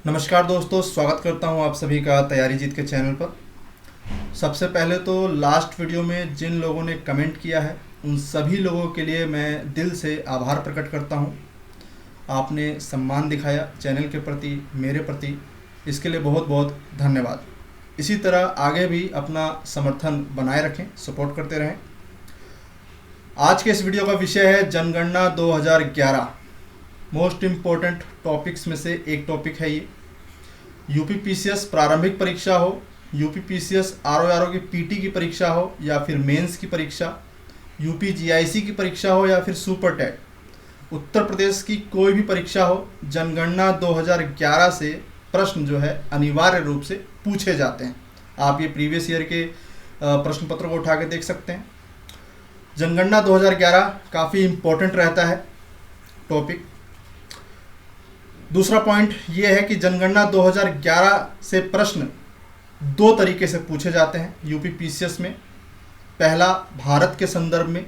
नमस्कार दोस्तों, स्वागत करता हूं आप सभी का तैयारी जीत के चैनल पर। सबसे पहले तो लास्ट वीडियो में जिन लोगों ने कमेंट किया है उन सभी लोगों के लिए मैं दिल से आभार प्रकट करता हूं। आपने सम्मान दिखाया चैनल के प्रति, मेरे प्रति, इसके लिए बहुत बहुत धन्यवाद। इसी तरह आगे भी अपना समर्थन बनाए रखें, सपोर्ट करते रहें। आज के इस वीडियो का विषय है जनगणना 2011। मोस्ट इम्पोर्टेंट टॉपिक्स में से एक टॉपिक है ये। यूपीपीसीएस प्रारंभिक परीक्षा हो, यूपीपीसीएस आरओ की पीटी की परीक्षा हो या फिर मेंस की परीक्षा, यूपीजीआईसी की परीक्षा हो या फिर सुपर टेट, उत्तर प्रदेश की कोई भी परीक्षा हो, जनगणना 2011 से प्रश्न जो है अनिवार्य रूप से पूछे जाते हैं। आप ये प्रीवियस ईयर के प्रश्न पत्र को उठा के देख सकते हैं। जनगणना 2011 काफ़ी इम्पोर्टेंट रहता है टॉपिक। दूसरा पॉइंट ये है कि जनगणना 2011 से प्रश्न दो तरीके से पूछे जाते हैं यूपीपीसीएस में। पहला भारत के संदर्भ में,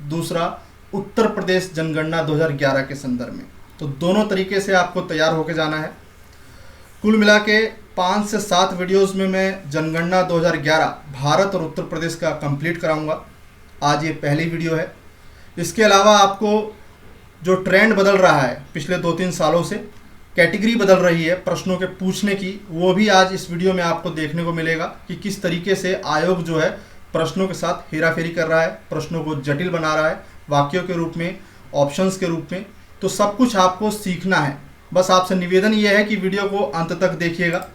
दूसरा उत्तर प्रदेश जनगणना 2011 के संदर्भ में। तो दोनों तरीके से आपको तैयार होकर जाना है। कुल मिला के 5 से 7 वीडियोस में मैं जनगणना 2011 भारत और उत्तर प्रदेश का कंप्लीट कराऊंगा। आज ये पहली वीडियो है। इसके अलावा आपको जो ट्रेंड बदल रहा है पिछले 2-3 सालों से, कैटेगरी बदल रही है प्रश्नों के पूछने की, वो भी आज इस वीडियो में आपको देखने को मिलेगा कि किस तरीके से आयोग जो है प्रश्नों के साथ हेराफेरी कर रहा है, प्रश्नों को जटिल बना रहा है, वाक्यों के रूप में, ऑप्शंस के रूप में। तो सब कुछ आपको सीखना है। बस आपसे निवेदन ये है कि वीडियो को अंत तक देखिएगा।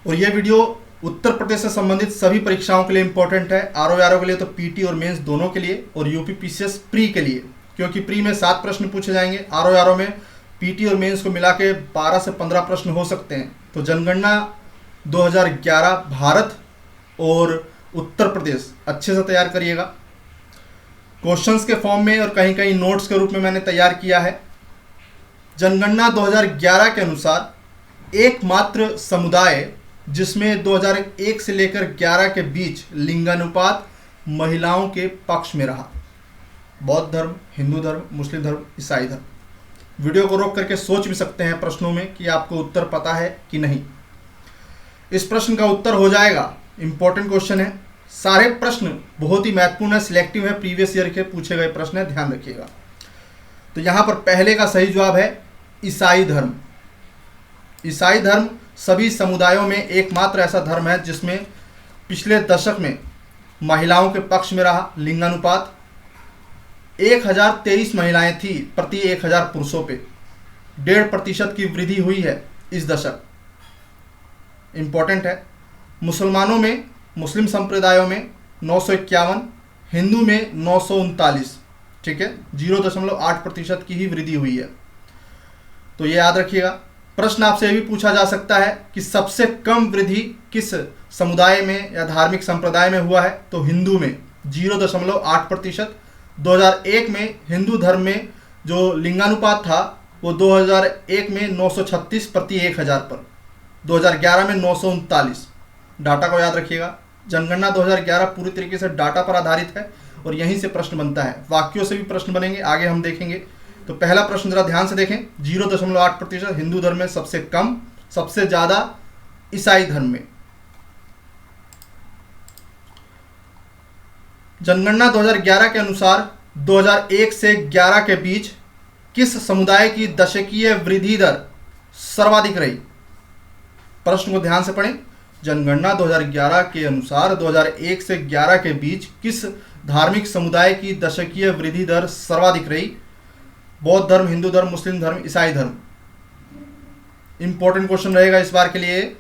और ये वीडियो उत्तर प्रदेश से संबंधित सभी परीक्षाओं के लिए इंपॉर्टेंट है। आरओ के लिए तो पीटी और मेंस दोनों के लिए, और यूपीपीसीएस प्री के लिए, क्योंकि प्री में 7 प्रश्न पूछे जाएंगे, आरओ में पीटी और मेंस को मिला के 12 से 15 प्रश्न हो सकते हैं। तो जनगणना 2011 भारत और उत्तर प्रदेश अच्छे से तैयार करिएगा। क्वेश्चंस के फॉर्म में और कहीं कहीं नोट्स के रूप में मैंने तैयार किया है। जनगणना 2011 के अनुसार एकमात्र समुदाय जिसमें 2001 से लेकर 11 के बीच लिंगानुपात महिलाओं के पक्ष में रहा, बौद्ध धर्म, हिंदू धर्म, मुस्लिम धर्म, ईसाई धर्म। वीडियो को रोक करके सोच भी सकते हैं प्रश्नों में कि आपको उत्तर पता है कि नहीं। इस प्रश्न का उत्तर हो जाएगा, इंपॉर्टेंट क्वेश्चन है। सारे प्रश्न बहुत ही महत्वपूर्ण है, सिलेक्टिव है, प्रीवियस ईयर के पूछे गए प्रश्न है, ध्यान रखिएगा। तो यहाँ पर पहले का सही जवाब है ईसाई धर्म। ईसाई धर्म सभी समुदायों में एकमात्र ऐसा धर्म है जिसमें पिछले दशक में महिलाओं के पक्ष में रहा। लिंगानुपात 1023 महिलाएं थी प्रति 1000 पुरुषों पे। 1.5% की वृद्धि हुई है इस दशक। इंपॉर्टेंट है। मुसलमानों में, मुस्लिम संप्रदायों में 951, हिंदू में 939, ठीक है, 0.8% की ही वृद्धि हुई है। तो ये याद रखिएगा। प्रश्न आपसे ये भी पूछा जा सकता है कि सबसे कम वृद्धि किस समुदाय में या धार्मिक संप्रदाय में हुआ है, तो हिंदू में 0.8%। 2001 में हिंदू धर्म में जो लिंगानुपात था वो 2001 में 936 प्रति 1000 पर, 2011 में 939। डाटा को याद रखिएगा। जनगणना 2011 पूरी तरीके से डाटा पर आधारित है और यहीं से प्रश्न बनता है। वाक्यों से भी प्रश्न बनेंगे, आगे हम देखेंगे। तो पहला प्रश्न जरा ध्यान से देखें। 0.8% हिंदू धर्म में सबसे कम, सबसे ज़्यादा ईसाई धर्म में। जनगणना 2011 के अनुसार 2001 से 11 के बीच किस समुदाय की दशकीय वृद्धि दर सर्वाधिक रही? प्रश्न को ध्यान से पढ़ें। जनगणना 2011 के अनुसार 2001 से 11 के बीच किस धार्मिक समुदाय की दशकीय वृद्धि दर सर्वाधिक रही? बौद्ध धर्म, हिंदू धर्म, मुस्लिम धर्म, ईसाई धर्म। इंपॉर्टेंट क्वेश्चन रहेगा इस बार के लिए।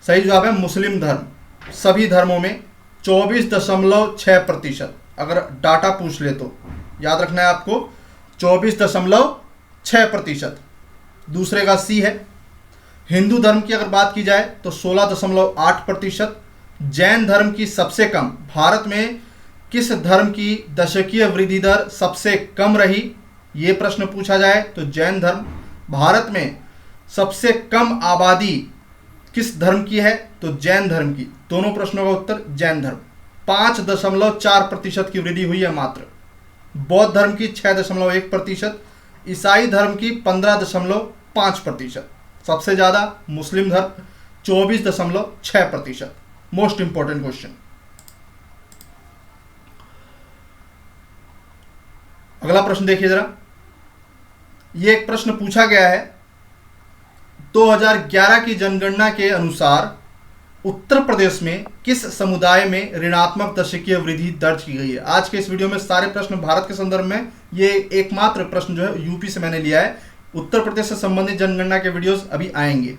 सही जवाब है मुस्लिम धर्म। सभी धर्मों में 24.6%। अगर डाटा पूछ ले तो याद रखना है आपको, 24.6%। दूसरे का सी है। हिंदू धर्म की अगर बात की जाए तो 16.8%। जैन धर्म की सबसे कम। भारत में किस धर्म की दशकीय वृद्धि दर सबसे कम रही, ये प्रश्न पूछा जाए तो जैन धर्म। भारत में सबसे कम आबादी किस धर्म की है, तो जैन धर्म की। दोनों प्रश्नों का उत्तर जैन धर्म। 5.4% की वृद्धि हुई है मात्र। बौद्ध धर्म की 6.1%, ईसाई धर्म की 15.5%। सबसे ज़्यादा मुस्लिम धर्म 24.6%। Most important question. अगला प्रश्न देखिए जरा, ये एक प्रश्न पूछा गया है 2011 की जनगणना के अनुसार उत्तर प्रदेश में किस समुदाय में ऋणात्मक दशकीय वृद्धि दर्ज की गई है। आज के इस वीडियो में सारे प्रश्न भारत के संदर्भ में, ये एकमात्र प्रश्न जो है यूपी से मैंने लिया है। उत्तर प्रदेश से संबंधित जनगणना के वीडियोस अभी आएंगे।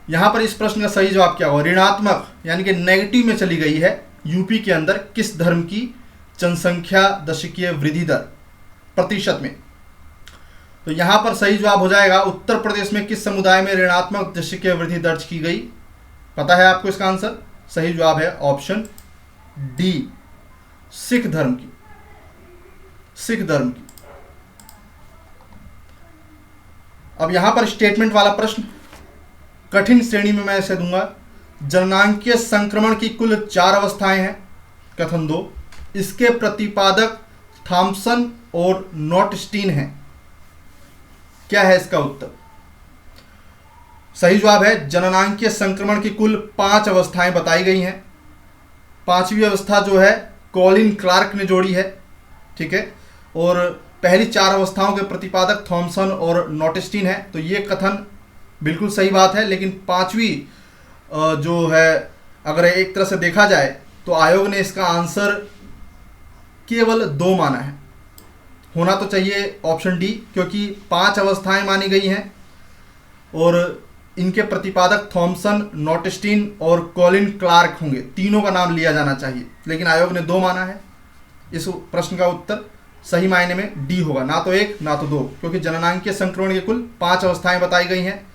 यहां पर इस प्रश्न का सही जवाब क्या होगा, ऋणात्मक यानी कि नेगेटिव में चली गई है यूपी के अंदर किस धर्म की जनसंख्या दशकीय वृद्धि दर प्रतिशत में। तो यहां पर सही जवाब हो जाएगा उत्तर प्रदेश में किस समुदाय में ऋणात्मक दशकीय वृद्धि दर्ज की गई। पता है आपको इसका आंसर? सही जवाब है ऑप्शन डी, सिख धर्म की। सिख धर्म की। अब यहां पर स्टेटमेंट वाला प्रश्न कठिन श्रेणी में मैं इसे दूंगा। जननांकीय संक्रमण की कुल 4 अवस्थाएं हैं, कथन 2। इसके प्रतिपादक थॉम्सन और नॉटस्टीन हैं। क्या है इसका उत्तर? सही जवाब है जननांकीय संक्रमण की कुल 5 अवस्थाएं बताई गई हैं। 5वीं अवस्था जो है कॉलिन क्लार्क ने जोड़ी है, ठीक है, और पहली 4 अवस्थाओं के प्रतिपादक थॉम्सन और नॉटस्टीन है। तो ये कथन बिल्कुल सही बात है, लेकिन 5वीं जो है अगर एक तरह से देखा जाए तो आयोग ने इसका आंसर केवल 2 माना है। होना तो चाहिए ऑप्शन डी, क्योंकि 5 अवस्थाएं मानी गई हैं और इनके प्रतिपादक थॉम्सन, नॉटस्टीन और कॉलिन क्लार्क होंगे। तीनों का नाम लिया जाना चाहिए, लेकिन आयोग ने 2 माना है। इस प्रश्न का उत्तर सही मायने में डी होगा, ना तो 1 ना तो 2, क्योंकि जननांकीय संक्रमण की कुल 5 अवस्थाएं बताई गई हैं,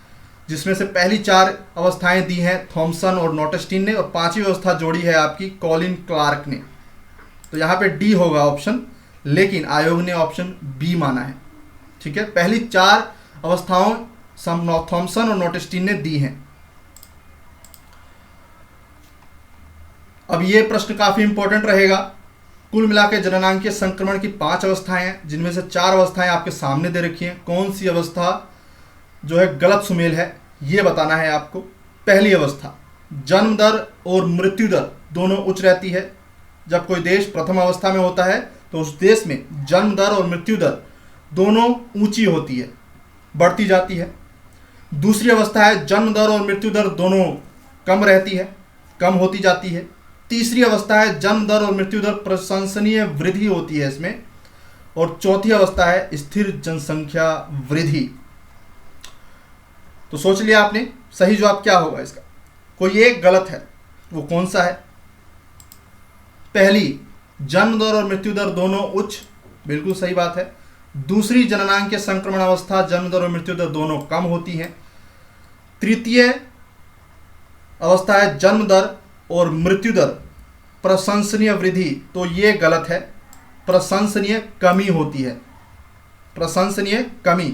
जिसमें से पहली 4 अवस्थाएं दी हैं थॉम्सन और नॉटस्टीन ने, और 5वीं अवस्था जोड़ी है आपकी कॉलिन क्लार्क ने। तो यहाँ पे डी होगा ऑप्शन, लेकिन आयोग ने ऑप्शन बी माना है, ठीक है। पहली 4 अवस्थाओं थॉम्सन और नॉटस्टीन ने दी हैं। अब ये प्रश्न काफी इंपॉर्टेंट रहेगा। कुल मिलाकर जननांकीय संक्रमण की 5 अवस्थाएं हैं, जिनमें से 4 अवस्थाएं आपके सामने दे रखी हैं। कौन सी अवस्था जो है गलत सुमेल है, ये बताना है आपको। पहली अवस्था, जन्म दर और मृत्यु दर दोनों उच्च रहती है। जब कोई देश प्रथम अवस्था में होता है तो उस देश में जन्म दर और मृत्यु दर दोनों ऊंची होती है, बढ़ती जाती है। दूसरी अवस्था है जन्म दर और मृत्यु दर दोनों कम रहती है, कम होती जाती है। तीसरी अवस्था है जन्म दर और मृत्यु दर प्रशंसनीय वृद्धि होती है इसमें। और चौथी अवस्था है स्थिर जनसंख्या वृद्धि। तो सोच लिया आपने, सही जवाब क्या होगा इसका? कोई एक गलत है, वो कौन सा है? पहली, जन्म दर और मृत्यु दर दोनों उच्च, बिल्कुल सही बात है। दूसरी, जननांकीय संक्रमण अवस्था जन्म दर और मृत्यु दर दोनों कम होती हैं। तृतीय अवस्था है जन्म दर और मृत्यु दर प्रशंसनीय वृद्धि, तो ये गलत है, प्रशंसनीय कमी होती है, प्रशंसनीय कमी।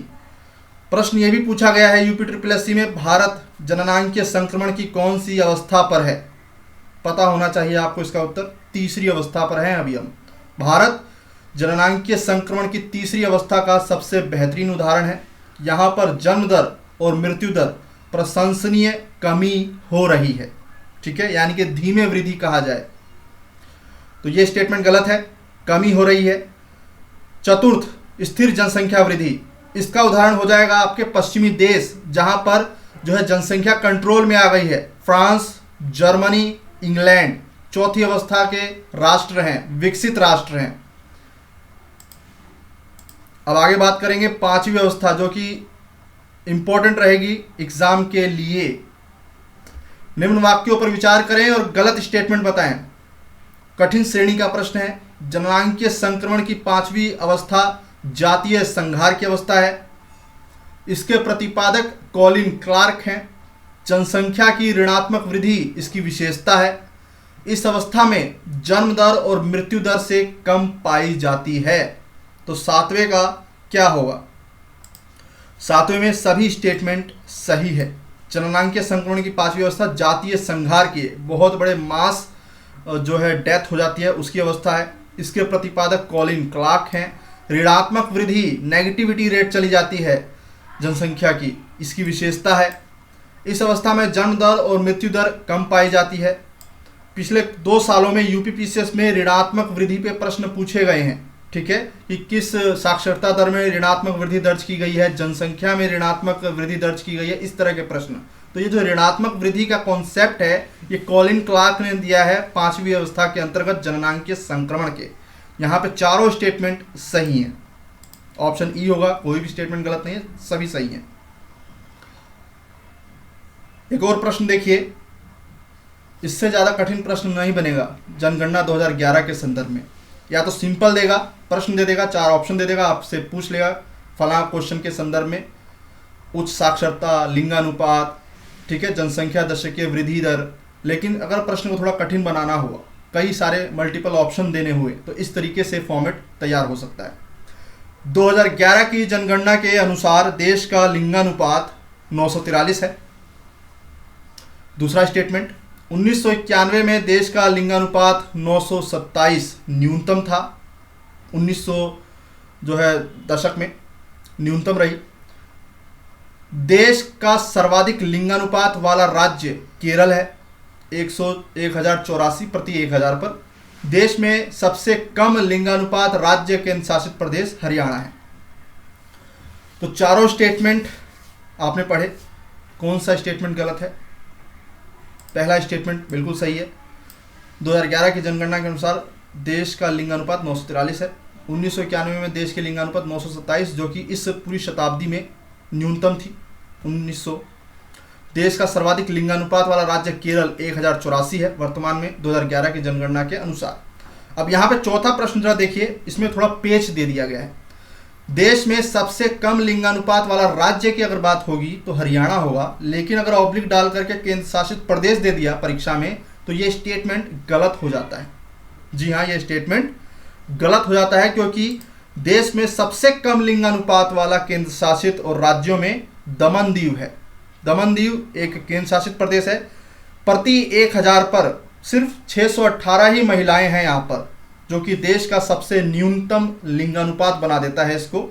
प्रश्न ये भी पूछा गया है यूपी SSSC में, भारत जननांकीय संक्रमण की कौन सी अवस्था पर है? पता होना चाहिए आपको इसका उत्तर। तीसरी अवस्था पर है अभी हम। भारत जननांकीय संक्रमण की तीसरी अवस्था का सबसे बेहतरीन उदाहरण है। यहाँ पर जन्म दर और मृत्यु दर प्रशंसनीय कमी हो रही है, ठीक है, यानी कि धीमे वृद्धि कहा जाए तो ये स्टेटमेंट गलत है, कमी हो रही है। चतुर्थ, स्थिर जनसंख्या वृद्धि, इसका उदाहरण हो जाएगा आपके पश्चिमी देश, जहां पर जो है जनसंख्या कंट्रोल में आ गई है। फ्रांस, जर्मनी, इंग्लैंड चौथी अवस्था के राष्ट्र हैं, विकसित राष्ट्र हैं। अब आगे बात करेंगे 5वीं अवस्था, जो कि इंपॉर्टेंट रहेगी एग्जाम के लिए। निम्न वाक्यों पर विचार करें और गलत स्टेटमेंट बताएं। कठिन श्रेणी का प्रश्न है। जननांकीय संक्रमण की 5वीं अवस्था जातीय संघार की अवस्था है। इसके प्रतिपादक कॉलिन क्लार्क हैं। जनसंख्या की ऋणात्मक वृद्धि इसकी विशेषता है। इस अवस्था में जन्म दर और मृत्यु दर से कम पाई जाती है। तो 7वें का क्या होगा? 7वें में सभी स्टेटमेंट सही है। जननांकीय संक्रमण की 5वीं अवस्था जातीय संघार की, बहुत बड़े मास जो है डेथ हो जाती है उसकी अवस्था है। इसके प्रतिपादक कॉलिन क्लार्क हैं। ऋणात्मक वृद्धि, नेगेटिविटी रेट चली जाती है, जनसंख्या की इसकी विशेषता है। इस अवस्था में जन्म दर और मृत्यु दर कम पाई जाती है। पिछले 2 सालों में यूपीपीसीएस में ऋणात्मक वृद्धि पे प्रश्न पूछे गए हैं, ठीक है, कि किस साक्षरता दर में ऋणात्मक वृद्धि दर्ज की गई है, जनसंख्या में ऋणात्मक वृद्धि दर्ज की गई है, इस तरह के प्रश्न। तो ये जो ऋणात्मक वृद्धि का कॉन्सेप्ट है ये कॉलिन क्लार्क ने दिया है 5वीं अवस्था के अंतर्गत जननांकीय संक्रमण के। यहाँ पे चारों स्टेटमेंट सही हैं। ऑप्शन ई होगा, कोई भी स्टेटमेंट गलत नहीं है, सभी सही हैं। एक और प्रश्न देखिए, इससे ज़्यादा कठिन प्रश्न नहीं बनेगा जनगणना 2011 के संदर्भ में। या तो सिंपल देगा, प्रश्न दे देगा, 4 ऑप्शन दे देगा, आपसे पूछ लेगा फला क्वेश्चन के संदर्भ में उच्च साक्षरता, लिंगानुपात, ठीक है, जनसंख्या दशकीय वृद्धि दर। लेकिन अगर प्रश्न को थोड़ा कठिन बनाना हुआ, कई सारे मल्टीपल ऑप्शन देने हुए, तो इस तरीके से फॉर्मेट तैयार हो सकता है। 2011 की जनगणना के अनुसार देश का लिंगानुपात 943 है। दूसरा स्टेटमेंट, 1991 में देश का लिंगानुपात 927 न्यूनतम था। 1900 जो है दशक में न्यूनतम रही। देश का सर्वाधिक लिंगानुपात वाला राज्य केरल है, 1084 प्रति 1000 पर। देश में सबसे कम लिंगानुपात राज्य केंद्र शासित प्रदेश हरियाणा है। तो चारों स्टेटमेंट आपने पढ़े, कौन सा स्टेटमेंट गलत है? पहला स्टेटमेंट बिल्कुल सही है। 2011 की जनगणना के अनुसार देश का लिंगानुपात 943 है। 1991 में देश के लिंगानुपात 927, जो कि इस पूरी शताब्दी में न्यूनतम थी 1900। देश का सर्वाधिक लिंगानुपात वाला राज्य केरल 1084 है वर्तमान में 2011 की जनगणना के अनुसार। अब यहाँ पे चौथा प्रश्न जरा देखिए, इसमें थोड़ा पेच दे दिया गया है। देश में सबसे कम लिंगानुपात वाला राज्य की अगर बात होगी तो हरियाणा होगा, लेकिन अगर ऑब्लिक डाल करके केंद्र शासित प्रदेश दे दिया परीक्षा में तो ये स्टेटमेंट गलत हो जाता है। जी हाँ, ये स्टेटमेंट गलत हो जाता है, क्योंकि देश में सबसे कम लिंगानुपात वाला केंद्र शासित और राज्यों में दमन दीव है। दमन दीव एक केंद्र शासित प्रदेश है। प्रति 1000 पर सिर्फ 618 ही महिलाएं हैं यहाँ पर, जो कि देश का सबसे न्यूनतम लिंगानुपात बना देता है इसको।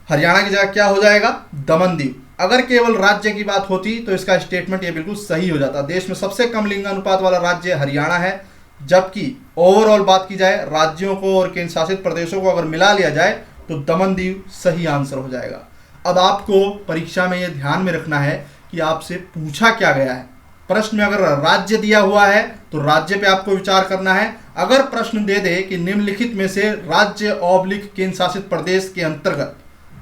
हरियाणा की जगह क्या हो जाएगा? दमन दीव। अगर केवल राज्य की बात होती तो इसका स्टेटमेंट ये बिल्कुल सही हो जाता। देश में सबसे कम लिंगानुपात वाला राज्य हरियाणा है, जबकि ओवरऑल बात की जाए राज्यों को और केंद्र शासित प्रदेशों को अगर मिला लिया जाए तो दमन दीव सही आंसर हो जाएगा। अब आपको परीक्षा में ये ध्यान में रखना है कि आपसे पूछा क्या गया है। प्रश्न में अगर राज्य दिया हुआ है तो राज्य पे आपको विचार करना है। अगर प्रश्न दे दे कि निम्नलिखित में से राज्य ऑब्लिक केंद्र शासित प्रदेश के अंतर्गत,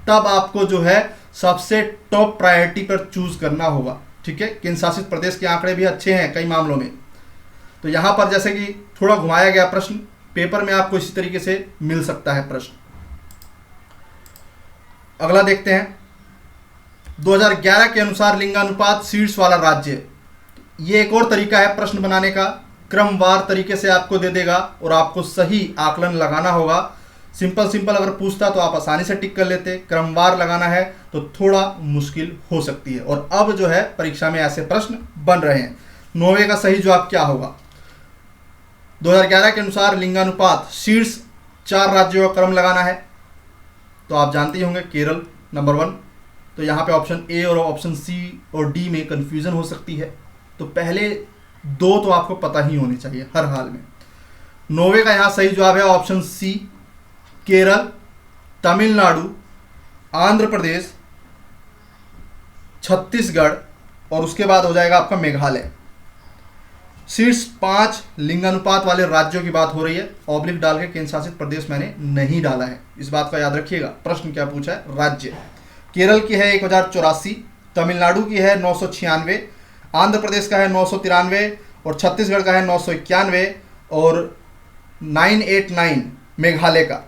तब आपको जो है सबसे टॉप प्रायोरिटी पर चूज करना होगा। ठीक है, केंद्र शासित प्रदेश के आंकड़े भी अच्छे हैं कई मामलों में। तो यहाँ पर जैसे कि थोड़ा घुमाया गया प्रश्न, पेपर में आपको इसी तरीके से मिल सकता है प्रश्न। अगला देखते हैं, 2011 के अनुसार लिंगानुपात शीर्ष वाला राज्य। ये एक और तरीका है प्रश्न बनाने का, क्रमवार तरीके से आपको दे देगा और आपको सही आकलन लगाना होगा। सिंपल अगर पूछता तो आप आसानी से टिक कर लेते, क्रमवार लगाना है तो थोड़ा मुश्किल हो सकती है। और अब जो है परीक्षा में ऐसे प्रश्न बन रहे हैं। 9वें का सही जवाब क्या होगा? 2011 के अनुसार लिंगानुपात शीर्ष 4 राज्यों का क्रम लगाना है तो आप जानते ही होंगे केरल नंबर 1। तो यहाँ पे ऑप्शन ए और ऑप्शन सी और डी में कंफ्यूजन हो सकती है, तो पहले 2 तो आपको पता ही होने चाहिए हर हाल में। 9वें का यहाँ सही जवाब है ऑप्शन सी, केरल, तमिलनाडु, आंध्र प्रदेश, छत्तीसगढ़ और उसके बाद हो जाएगा आपका मेघालय। शीर्ष 5 लिंगानुपात वाले राज्यों की बात हो रही है। ऑब्लिक डाल के केंद्र शासित प्रदेश मैंने नहीं डाला है, इस बात का याद रखिएगा। प्रश्न क्या पूछा है? राज्य। केरल की है 1084, तमिलनाडु की है 996, आंध्र प्रदेश का है 993 और छत्तीसगढ़ का है 991 और 989 मेघालय का।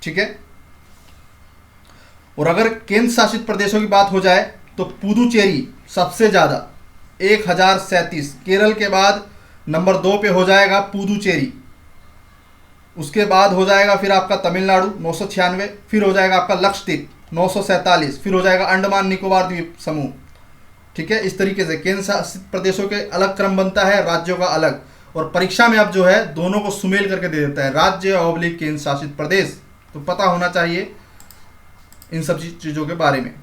ठीक है, और अगर केंद्र शासित प्रदेशों की बात हो जाए तो पुदुचेरी सबसे ज़्यादा 1037। केरल के बाद नंबर 2 पे हो जाएगा पुदुचेरी, उसके बाद हो जाएगा फिर आपका तमिलनाडु 996, फिर हो जाएगा आपका लक्षद्वीप 947, फिर हो जाएगा अंडमान निकोबार द्वीप समूह। ठीक है, इस तरीके से केंद्र शासित प्रदेशों के अलग क्रम बनता है, राज्यों का अलग। और परीक्षा में अब जो है दोनों को सुमेल करके दे देता है, राज्य ऑब्लिक केंद्र शासित प्रदेश। तो पता होना चाहिए इन सब चीज़ों के बारे में।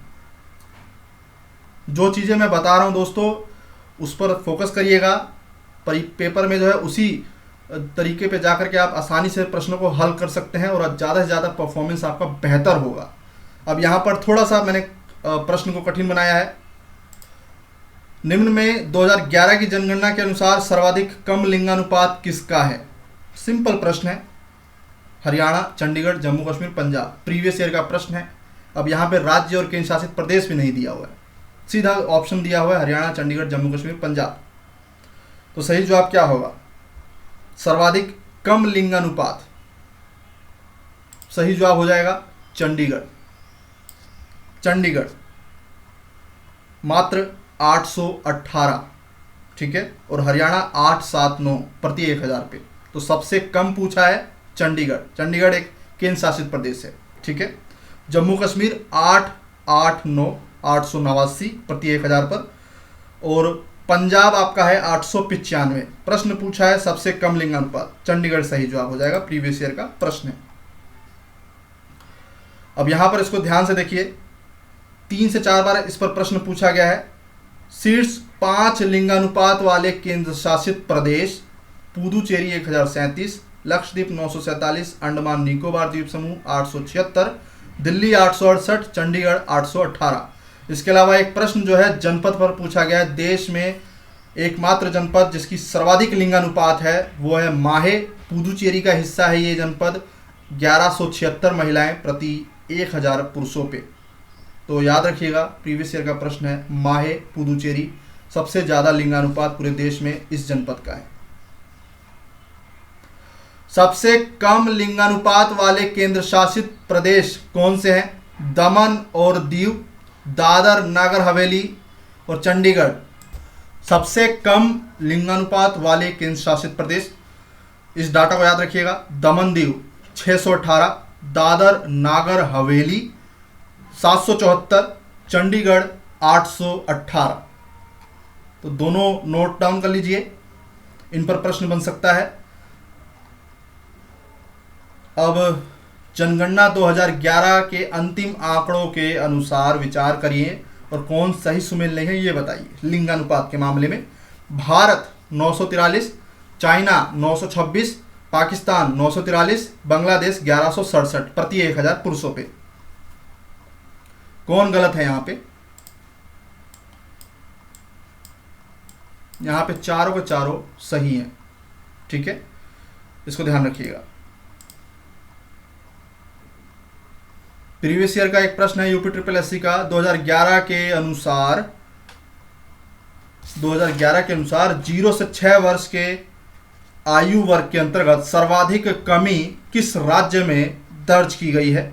जो चीज़ें मैं बता रहा हूँ दोस्तों उस पर फोकस करिएगा। पेपर में जो है उसी तरीके पे जाकर के आप आसानी से प्रश्नों को हल कर सकते हैं और ज़्यादा से ज़्यादा परफॉर्मेंस आपका बेहतर होगा। अब यहाँ पर थोड़ा सा मैंने प्रश्न को कठिन बनाया है। निम्न में 2011 की जनगणना के अनुसार सर्वाधिक कम लिंगानुपात किसका है? सिंपल प्रश्न है। हरियाणा, चंडीगढ़, जम्मू कश्मीर, पंजाब। प्रीवियस ईयर का प्रश्न है। अब यहाँ पे राज्य और केंद्र शासित प्रदेश भी नहीं दिया हुआ है, सीधा ऑप्शन दिया हुआ है हरियाणा, चंडीगढ़, जम्मू कश्मीर, पंजाब। तो सही जवाब क्या होगा? सर्वाधिक कम लिंगानुपात। सही जवाब हो जाएगा चंडीगढ़। चंडीगढ़ मात्र 818, ठीक है, और हरियाणा 879 प्रति 1000 पे। तो सबसे कम पूछा है चंडीगढ़। चंडीगढ़ एक केंद्र शासित प्रदेश है, ठीक है। जम्मू कश्मीर 889 889 प्रति 1000 पर, और पंजाब आपका है 895। प्रश्न पूछा है सबसे कम लिंगानुपात, चंडीगढ़ सही जवाब हो जाएगा। प्रीवियस ईयर का प्रश्न है। अब यहां पर इसको ध्यान से देखिए, 3 से 4 बार इस पर प्रश्न पूछा गया है। शीर्ष 5 लिंगानुपात वाले केंद्र शासित प्रदेश: पुदुचेरी 1037, लक्षद्वीप 947, अंडमान निकोबार द्वीप समूह 876, दिल्ली 868, चंडीगढ़ 818। इसके अलावा एक प्रश्न जो है जनपद पर पूछा गया है। देश में एकमात्र जनपद जिसकी सर्वाधिक लिंगानुपात है वो है माहे। पुदुचेरी का हिस्सा है ये जनपद। 1176 महिलाएं प्रति 1000 पुरुषों पे। तो याद रखिएगा, प्रीवियस ईयर का प्रश्न है। माहे, पुदुचेरी, सबसे ज़्यादा लिंगानुपात पूरे देश में इस जनपद का है। सबसे कम लिंगानुपात वाले केंद्र शासित प्रदेश कौन से हैं? दमन और दीव, दादर नगर हवेली और चंडीगढ़। सबसे कम लिंगानुपात वाले केंद्र शासित प्रदेश, इस डाटा को याद रखिएगा। दमन दीव 618, दादर नागर हवेली 774, चंडीगढ़ 818। तो दोनों नोट डाउन कर लीजिए, इन पर प्रश्न बन सकता है। अब जनगणना 2011 के अंतिम आंकड़ों के अनुसार विचार करिए और कौन सही सुमेल नहीं है ये बताइए। लिंगानुपात के मामले में भारत 943, चाइना 926, पाकिस्तान 943, बांग्लादेश 1167 प्रति 1000 पुरुषों पे। कौन गलत है यहाँ पे? यहाँ पे चारों के चारों सही हैं, ठीक है, इसको ध्यान रखिएगा। प्रीवियस ईयर का एक प्रश्न है यूपी ट्रिपल एससी का। 2011 के अनुसार 0 से 6 वर्ष के आयु वर्ग के अंतर्गत सर्वाधिक कमी किस राज्य में दर्ज की गई है?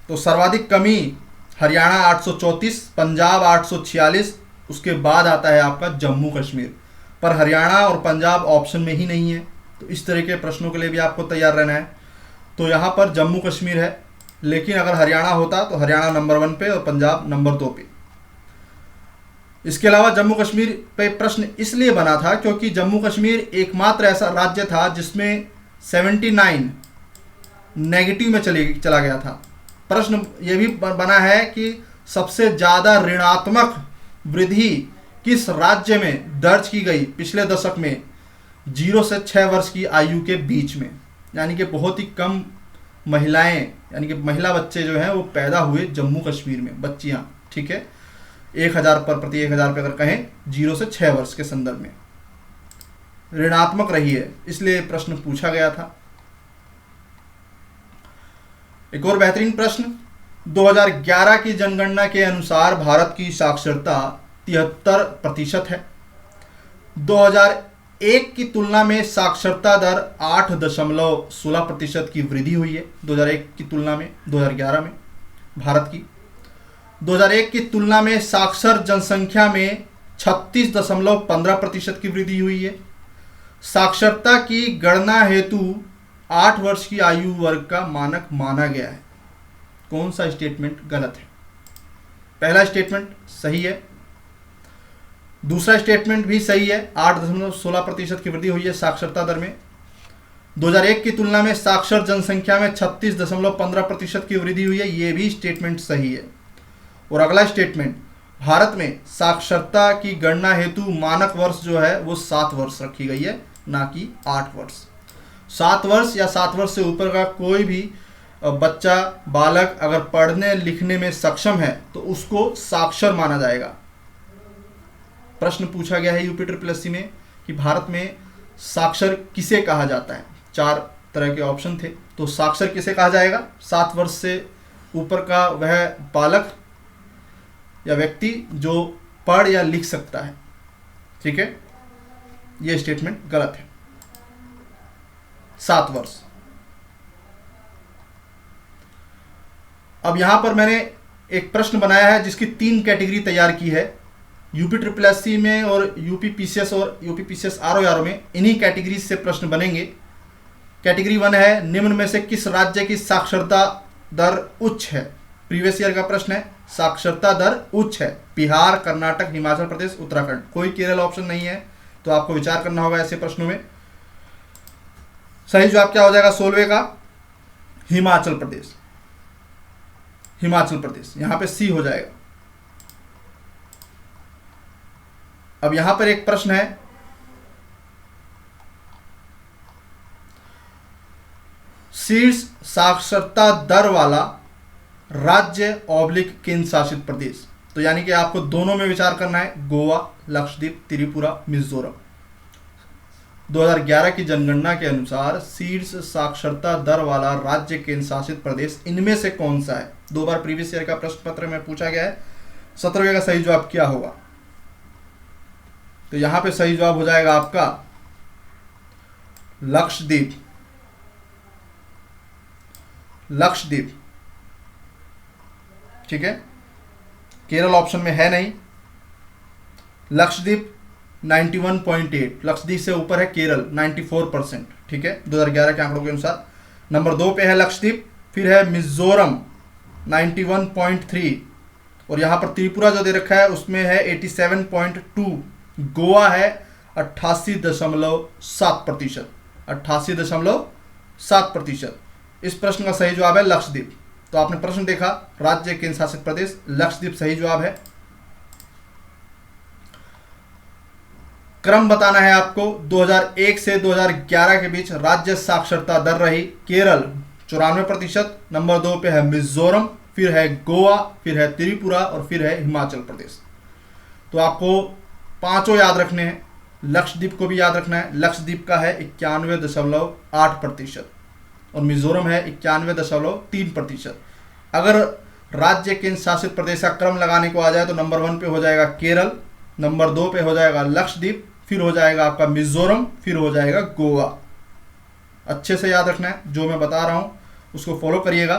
तो सर्वाधिक कमी हरियाणा 834, पंजाब 846, उसके बाद आता है आपका जम्मू कश्मीर। पर हरियाणा और पंजाब ऑप्शन में ही नहीं है, तो इस तरह के प्रश्नों के लिए भी आपको तैयार रहना है। तो यहाँ पर जम्मू कश्मीर है, लेकिन अगर हरियाणा होता तो हरियाणा नंबर 1 पे और पंजाब नंबर 2 पे। इसके अलावा जम्मू कश्मीर पे प्रश्न इसलिए बना था क्योंकि जम्मू कश्मीर एकमात्र ऐसा राज्य था जिसमें 79 नेगेटिव में चला गया था। प्रश्न ये भी बना है कि सबसे ज़्यादा ऋणात्मक वृद्धि किस राज्य में दर्ज की गई पिछले दशक में 0 से 6 वर्ष की आयु के बीच में। यानी कि बहुत ही कम महिलाएं, यानी कि महिला बच्चे जो हैं वो पैदा हुए जम्मू कश्मीर में, बच्चियां, ठीक है। 1000 पर प्रति 1000 पे अगर कहें 0 से 6 वर्ष के संदर्भ में ऋणात्मक रही है, इसलिए प्रश्न पूछा गया था। एक और बेहतरीन प्रश्न, 2011 की जनगणना के अनुसार भारत की साक्षरता 73% है। 2001 की तुलना में साक्षरता दर 8.16% की वृद्धि हुई है। 2001 की तुलना में 2011 में भारत की 2001 की तुलना में साक्षर जनसंख्या में 36.15% की वृद्धि हुई है। साक्षरता की गणना हेतु 8 वर्ष की आयु वर्ग का मानक माना गया है। कौन सा स्टेटमेंट गलत है? पहला स्टेटमेंट सही है, दूसरा स्टेटमेंट भी सही है, 8.16% की वृद्धि हुई है साक्षरता दर में। 2001 की तुलना में साक्षर जनसंख्या में 36.15% की वृद्धि हुई है, ये भी स्टेटमेंट सही है। और अगला स्टेटमेंट, भारत में साक्षरता की गणना हेतु मानक वर्ष जो है वो 7 वर्ष रखी गई है, ना कि 8 वर्ष। 7 वर्ष या 7 वर्ष से ऊपर का कोई भी बच्चा बालक अगर पढ़ने लिखने में सक्षम है तो उसको साक्षर माना जाएगा। प्रश्न पूछा गया है यूपी ट्रिपल एससी में कि भारत में साक्षर किसे कहा जाता है। 4 तरह के ऑप्शन थे, तो साक्षर किसे कहा जाएगा? 7 वर्ष से ऊपर का वह बालक या व्यक्ति जो पढ़ या लिख सकता है। ठीक है, यह स्टेटमेंट गलत है। 7 वर्ष। अब यहां पर मैंने एक प्रश्न बनाया है जिसकी 3 कैटेगरी तैयार की है यूपी ट्रिपल एससी में और यूपी पीसीएस और यूपी पीसीएस आरओ में। इन्हीं कैटेगरी से प्रश्न बनेंगे। कैटेगरी 1 है, निम्न में से किस राज्य की साक्षरता दर उच्च है? प्रीवियस ईयर का प्रश्न है, साक्षरता दर उच्च है। बिहार, कर्नाटक, हिमाचल प्रदेश, उत्तराखंड। कोई केरल ऑप्शन नहीं है, तो आपको विचार करना होगा ऐसे प्रश्नों में। सही जवाब क्या हो जाएगा 16वें का? हिमाचल प्रदेश। हिमाचल प्रदेश, यहां पे सी हो जाएगा। अब यहां पर एक प्रश्न है, शीर्ष साक्षरता दर वाला राज्य ऑब्लिक केंद्र शासित प्रदेश। तो यानी कि आपको दोनों में विचार करना है, गोवा, लक्षद्वीप, त्रिपुरा, मिजोरम। 2011 की जनगणना के अनुसार शीर्ष साक्षरता दर वाला राज्य केंद्र शासित प्रदेश इनमें से कौन सा है? 2 बार प्रीवियस ईयर का प्रश्न पत्र में पूछा गया है। 17वें का सही जवाब क्या होगा? तो यहां पे सही जवाब हो जाएगा आपका लक्षद्वीप। लक्षद्वीप, ठीक है, केरल ऑप्शन में है नहीं। लक्षद्वीप 91.8, लक्षद्वीप से ऊपर है केरल 94%। ठीक है, 2011 के आंकड़ों के अनुसार। नंबर 2 पे है लक्षद्वीप, फिर है मिजोरम 91.3, और यहां पर त्रिपुरा जो दे रखा है उसमें है 87.2। गोवा है 88.7%। 88.7%। इस प्रश्न का सही जवाब है लक्षद्वीप। तो आपने प्रश्न देखा, राज्य केंद्र शासित प्रदेश लक्षद्वीप सही जवाब है। क्रम बताना है आपको। 2001 से 2011 के बीच राज्य साक्षरता दर रही, केरल 94%, नंबर 2 पे है मिजोरम, फिर है गोवा, फिर है त्रिपुरा और फिर है हिमाचल प्रदेश। तो आपको पांचों याद रखने हैं। लक्षद्वीप को भी याद रखना है। लक्षद्वीप का है 91.8% और मिजोरम है 91.3%। अगर राज्य केंद्र शासित प्रदेश का क्रम लगाने को आ जाए तो नंबर 1 पे हो जाएगा केरल, नंबर 2 पे हो जाएगा लक्षद्वीप, फिर हो जाएगा आपका मिजोरम, फिर हो जाएगा गोवा। अच्छे से याद रखना है, जो मैं बता रहा हूं उसको फॉलो करिएगा।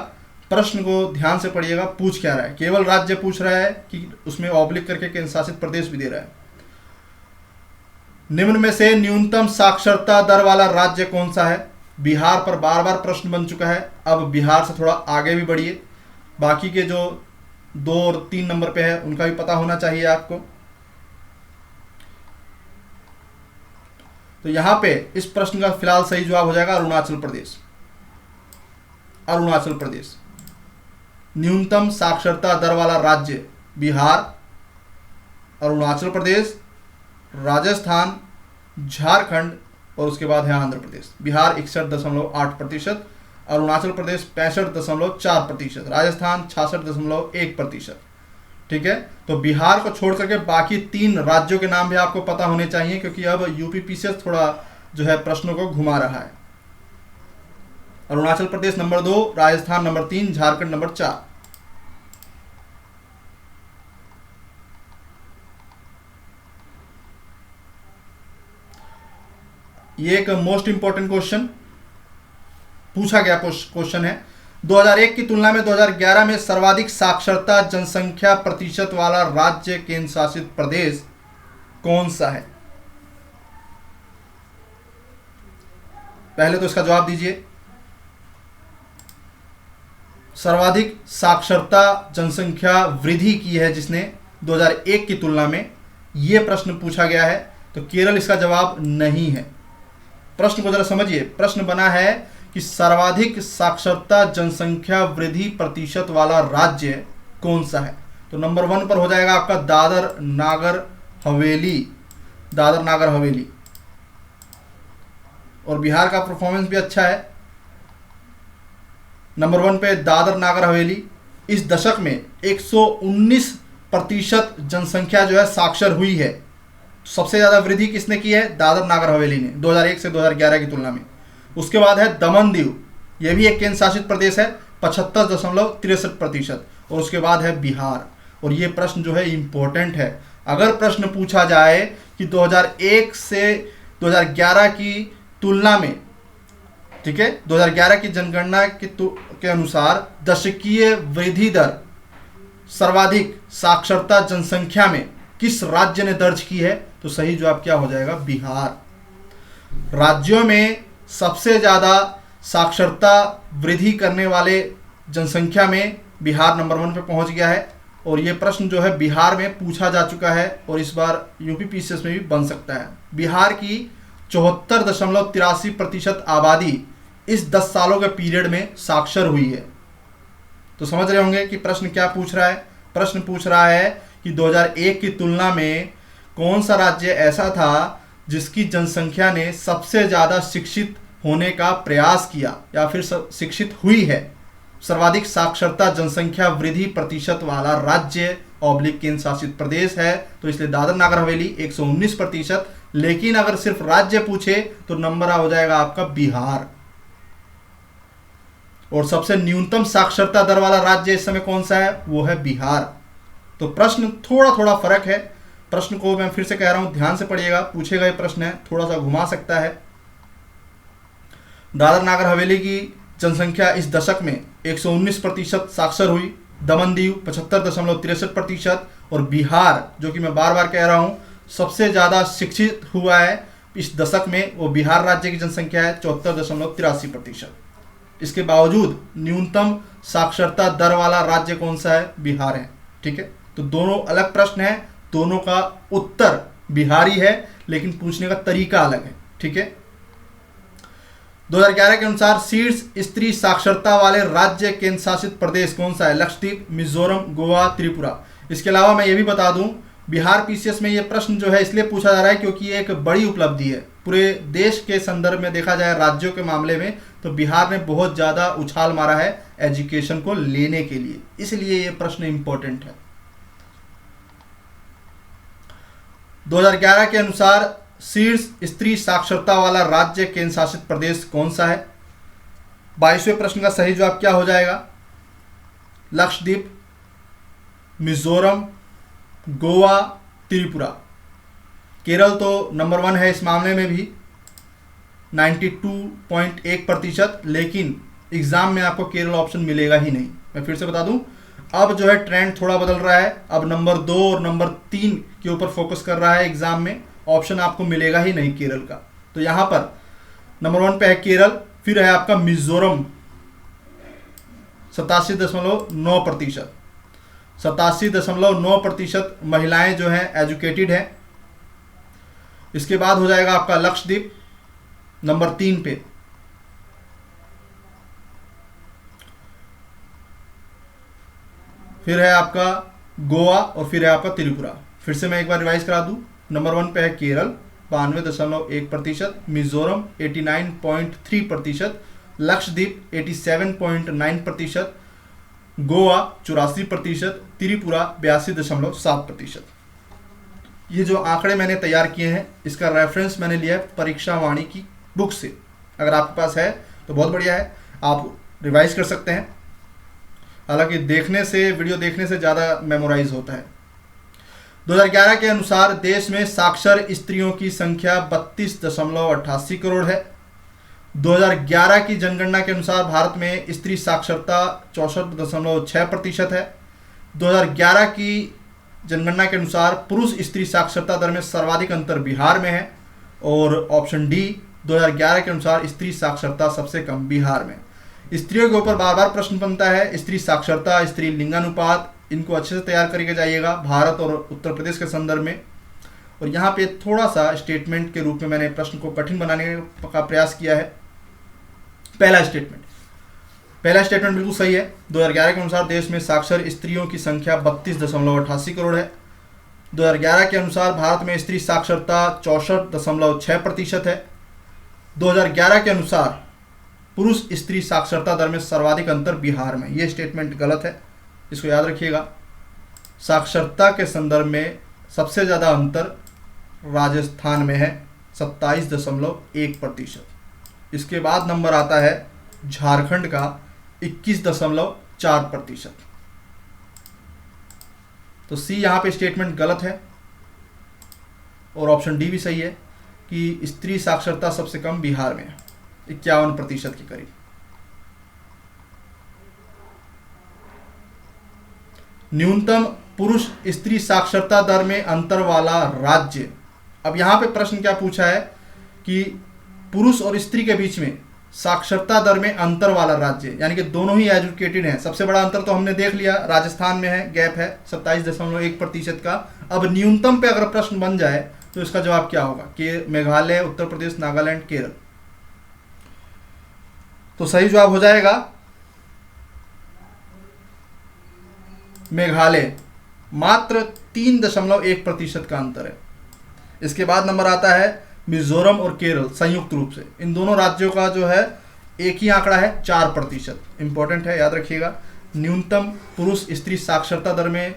प्रश्न को ध्यान से पढ़िएगा, पूछ क्या रहा है। केवल राज्य पूछ रहा है कि उसमें ऑब्लिक करके केंद्र शासित प्रदेश भी दे रहा है। निम्न में से न्यूनतम साक्षरता दर वाला राज्य कौन सा है? बिहार पर बार बार प्रश्न बन चुका है। अब बिहार से थोड़ा आगे भी बढ़िए, बाकी के जो 2 और 3 नंबर पे है उनका भी पता होना चाहिए आपको। तो यहां पे इस प्रश्न का फिलहाल सही जवाब हो जाएगा अरुणाचल प्रदेश। अरुणाचल प्रदेश न्यूनतम साक्षरता दर वाला राज्य, बिहार, अरुणाचल प्रदेश, राजस्थान, झारखंड और उसके बाद है आंध्र प्रदेश। बिहार 61.8%, अरुणाचल प्रदेश 65.4%, राजस्थान 66.1%। ठीक है, तो बिहार को छोड़ करके बाकी 3 राज्यों के नाम भी आपको पता होने चाहिए, क्योंकि अब यूपी पीसीएस थोड़ा जो है प्रश्नों को घुमा रहा है। Arunachal Pradesh number 2, Rajasthan number 3, Jharkhand number 4। ये एक मोस्ट इंपॉर्टेंट क्वेश्चन पूछा गया क्वेश्चन है। 2001 की तुलना में 2011 में सर्वाधिक साक्षरता जनसंख्या प्रतिशत वाला राज्य केंद्र शासित प्रदेश कौन सा है? पहले तो इसका जवाब दीजिए। सर्वाधिक साक्षरता जनसंख्या वृद्धि की है जिसने 2001 की तुलना में, यह प्रश्न पूछा गया है। तो केरल इसका जवाब नहीं है। प्रश्न को जरा समझिए। प्रश्न बना है कि सर्वाधिक साक्षरता जनसंख्या वृद्धि प्रतिशत वाला राज्य कौन सा है। तो नंबर 1 पर हो जाएगा आपका दादर नागर हवेली, दादर नागर हवेली। और बिहार का परफॉर्मेंस भी अच्छा है। नंबर 1 पे दादर नागर हवेली। इस दशक में 119% जनसंख्या जो है साक्षर हुई है। सबसे ज़्यादा वृद्धि किसने की है? दादर नागर हवेली ने, 2001 से 2011 की तुलना में। उसके बाद है दमन दीव, यह भी एक केंद्र शासित प्रदेश है, 75.63%। और उसके बाद है बिहार। और ये प्रश्न जो है इम्पोर्टेंट है। अगर प्रश्न पूछा जाए कि 2001 से 2011 की तुलना में, ठीक है, 2011 की जनगणना के अनुसार दशकीय वृद्धि दर सर्वाधिक साक्षरता जनसंख्या में किस राज्य ने दर्ज की है? तो सही जवाब क्या हो जाएगा? बिहार। राज्यों में सबसे ज़्यादा साक्षरता वृद्धि करने वाले जनसंख्या में बिहार नंबर 1 पे पहुंच गया है। और ये प्रश्न जो है बिहार में पूछा जा चुका है और इस बार यूपी पीसीएस में भी बन सकता है। बिहार की 74.83% आबादी इस 10 सालों के पीरियड में साक्षर हुई है। तो समझ रहे होंगे कि प्रश्न क्या पूछ रहा है। प्रश्न पूछ रहा है कि 2001 की तुलना में कौन सा राज्य ऐसा था जिसकी जनसंख्या ने सबसे ज़्यादा शिक्षित होने का प्रयास किया या फिर शिक्षित हुई है। सर्वाधिक साक्षरता जनसंख्या वृद्धि प्रतिशत वाला राज्य ऑब्लिक केंद्र शासित प्रदेश है। तो इसलिए दादर नागर हवेली 119%। लेकिन अगर सिर्फ राज्य पूछे तो नंबर हो जाएगा आपका बिहार। और सबसे न्यूनतम साक्षरता दर वाला राज्य इस समय कौन सा है? वो है बिहार। तो प्रश्न थोड़ा थोड़ा फर्क है। प्रश्न को मैं फिर से कह रहा हूं, ध्यान से पढ़िएगा, पूछे गए प्रश्न है, थोड़ा सा घुमा सकता है। दादर नागर हवेली की जनसंख्या इस दशक में 119% साक्षर हुई। दमन दीव 75.63%। और बिहार, जो कि मैं बार बार कह रहा हूं सबसे ज़्यादा शिक्षित हुआ है इस दशक में, वो बिहार राज्य की जनसंख्या है 74.83%। इसके बावजूद न्यूनतम साक्षरता दर वाला राज्य कौन सा है? बिहार है। ठीक है, तो दोनों अलग प्रश्न है, दोनों का उत्तर बिहारी है, लेकिन पूछने का तरीका अलग है। ठीक है, 2011 के अनुसार शीर्ष स्त्री साक्षरता वाले राज्य केंद्र शासित प्रदेश कौन सा है? लक्षद्वीप, मिजोरम, गोवा, त्रिपुरा। इसके अलावा मैं ये भी बता दूं, बिहार पीसीएस में ये प्रश्न जो है इसलिए पूछा जा रहा है क्योंकि ये एक बड़ी उपलब्धि है। पूरे देश के संदर्भ में देखा जाए राज्यों के मामले में तो बिहार ने बहुत ज़्यादा उछाल मारा है एजुकेशन को लेने के लिए, इसलिए ये प्रश्न इंपॉर्टेंट है। 2011 के अनुसार शीर्ष स्त्री साक्षरता वाला राज्य केंद्र शासित प्रदेश कौन सा है? 22वें प्रश्न का सही जवाब क्या हो जाएगा? लक्षद्वीप, मिजोरम, गोवा, त्रिपुरा। केरल तो नंबर 1 है इस मामले में भी 92.1%, लेकिन एग्जाम में आपको केरल ऑप्शन मिलेगा ही नहीं। मैं फिर से बता दूं, अब जो है ट्रेंड थोड़ा बदल रहा है। अब नंबर 2 और नंबर 3 के ऊपर फोकस कर रहा है एग्जाम में, ऑप्शन आपको मिलेगा ही नहीं केरल का। तो यहाँ पर नंबर 1 पे है केरल, फिर है आपका मिजोरम 87.9%। 87.9% महिलाएं जो हैं एजुकेटेड हैं। इसके बाद हो जाएगा आपका लक्षद्वीप नंबर 3 पे। फिर है आपका गोवा और फिर है आपका त्रिपुरा। फिर से मैं एक बार रिवाइज करा दूं, नंबर 1 पे है केरल 92.1%, मिजोरम 89.3%, लक्षद्वीप 87.9%, गोवा 84%, त्रिपुरा 82.7%। ये जो आंकड़े मैंने तैयार किए हैं इसका रेफरेंस मैंने लिया है परीक्षा वाणी की बुक से। अगर आपके पास है तो बहुत बढ़िया है, आप रिवाइज कर सकते हैं। हालांकि देखने से, वीडियो देखने से ज़्यादा मेमोराइज होता है। 2011 के अनुसार देश में साक्षर स्त्रियों की संख्या 32.88 करोड़ है। 2011 की जनगणना के अनुसार भारत में स्त्री साक्षरता 64.6% है। 2011 की जनगणना के अनुसार पुरुष स्त्री साक्षरता दर में सर्वाधिक अंतर बिहार में है। और ऑप्शन डी 2011 के अनुसार स्त्री साक्षरता सबसे कम बिहार में। स्त्रियों के ऊपर बार बार प्रश्न बनता है, स्त्री साक्षरता, स्त्री लिंगानुपात, इनको अच्छे से तैयार करके जाइएगा भारत और उत्तर प्रदेश के संदर्भ में। और यहाँ पे थोड़ा सा स्टेटमेंट के रूप में मैंने प्रश्न को कठिन बनाने का प्रयास किया है। पहला स्टेटमेंट बिल्कुल सही है। 2011 के अनुसार देश में साक्षर स्त्रियों की संख्या 32.88 करोड़ है। 2011 के अनुसार भारत में स्त्री साक्षरता 64.6% है। 2011 के अनुसार पुरुष स्त्री साक्षरता दर में सर्वाधिक अंतर बिहार में। ये स्टेटमेंट गलत है, इसको याद रखिएगा। साक्षरता के संदर्भ में सबसे ज़्यादा अंतर राजस्थान में है 27.1%। इसके बाद नंबर आता है झारखंड का 21.4%। तो सी यहाँ पे स्टेटमेंट गलत है और ऑप्शन डी भी सही है कि स्त्री साक्षरता सबसे कम बिहार में है, 51% के करीब। न्यूनतम पुरुष स्त्री साक्षरता दर में अंतर वाला राज्य। अब यहाँ पे प्रश्न क्या पूछा है कि पुरुष और स्त्री के बीच में साक्षरता दर में अंतर वाला राज्य, यानी कि दोनों ही एजुकेटेड हैं। सबसे बड़ा अंतर तो हमने देख लिया, राजस्थान में है, गैप है 27.1% का। अब न्यूनतम पे अगर प्रश्न बन जाए तो इसका जवाब क्या होगा कि मेघालय, उत्तर प्रदेश, नागालैंड, केरल। तो सही जवाब हो जाएगा मेघालय। मात्र 3.1% का अंतर है। इसके बाद नंबर आता है मिजोरम और केरल संयुक्त रूप से। इन दोनों राज्यों का जो है एक ही आंकड़ा है 4%। इंपॉर्टेंट है, याद रखिएगा। न्यूनतम पुरुष स्त्री साक्षरता दर में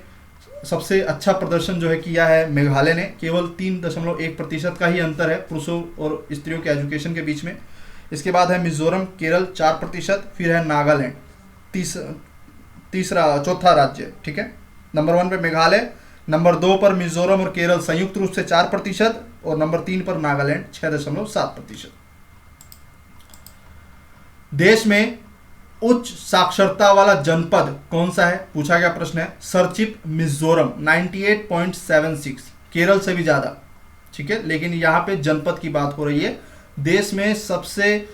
सबसे अच्छा प्रदर्शन जो है किया है मेघालय ने, केवल 3.1% का ही अंतर है पुरुषों और स्त्रियों के एजुकेशन के बीच में। इसके बाद है मिजोरम, केरल 4%, फिर है नागालैंड चौथा राज्य, ठीक है। नंबर 1 पे मेघालय, नंबर 2 पर मिजोरम और केरल संयुक्त रूप से 4% और नंबर 3 पर नागालैंड 6.7%। देश में उच्च साक्षरता वाला जनपद कौन सा है, पूछा गया प्रश्न है। सरचिप मिजोरम 98.76, केरल से भी ज्यादा, ठीक है। लेकिन यहाँ पे जनपद की बात हो रही है। देश में सबसे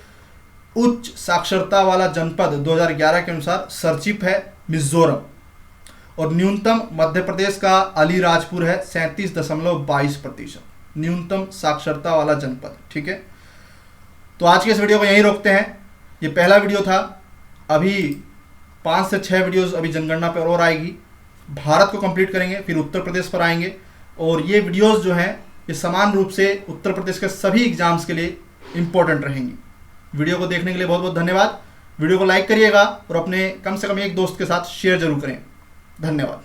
उच्च साक्षरता वाला जनपद 2011 के अनुसार सरचिप है, मिजोरम। और न्यूनतम मध्य प्रदेश का अलीराजपुर है 37.22%, न्यूनतम साक्षरता वाला जनपद, ठीक है। तो आज के इस वीडियो को यहीं रोकते हैं। ये पहला वीडियो था। अभी 5 से 6 वीडियोस अभी जनगणना पर और आएगी। भारत को कंप्लीट करेंगे, फिर उत्तर प्रदेश पर आएंगे। और ये वीडियोस जो हैं ये समान रूप से उत्तर प्रदेश के सभी एग्जाम्स के लिए इंपॉर्टेंट रहेंगी। वीडियो को देखने के लिए बहुत बहुत धन्यवाद। वीडियो को लाइक करिएगा और अपने कम से कम एक दोस्त के साथ शेयर जरूर करें। धन्यवाद।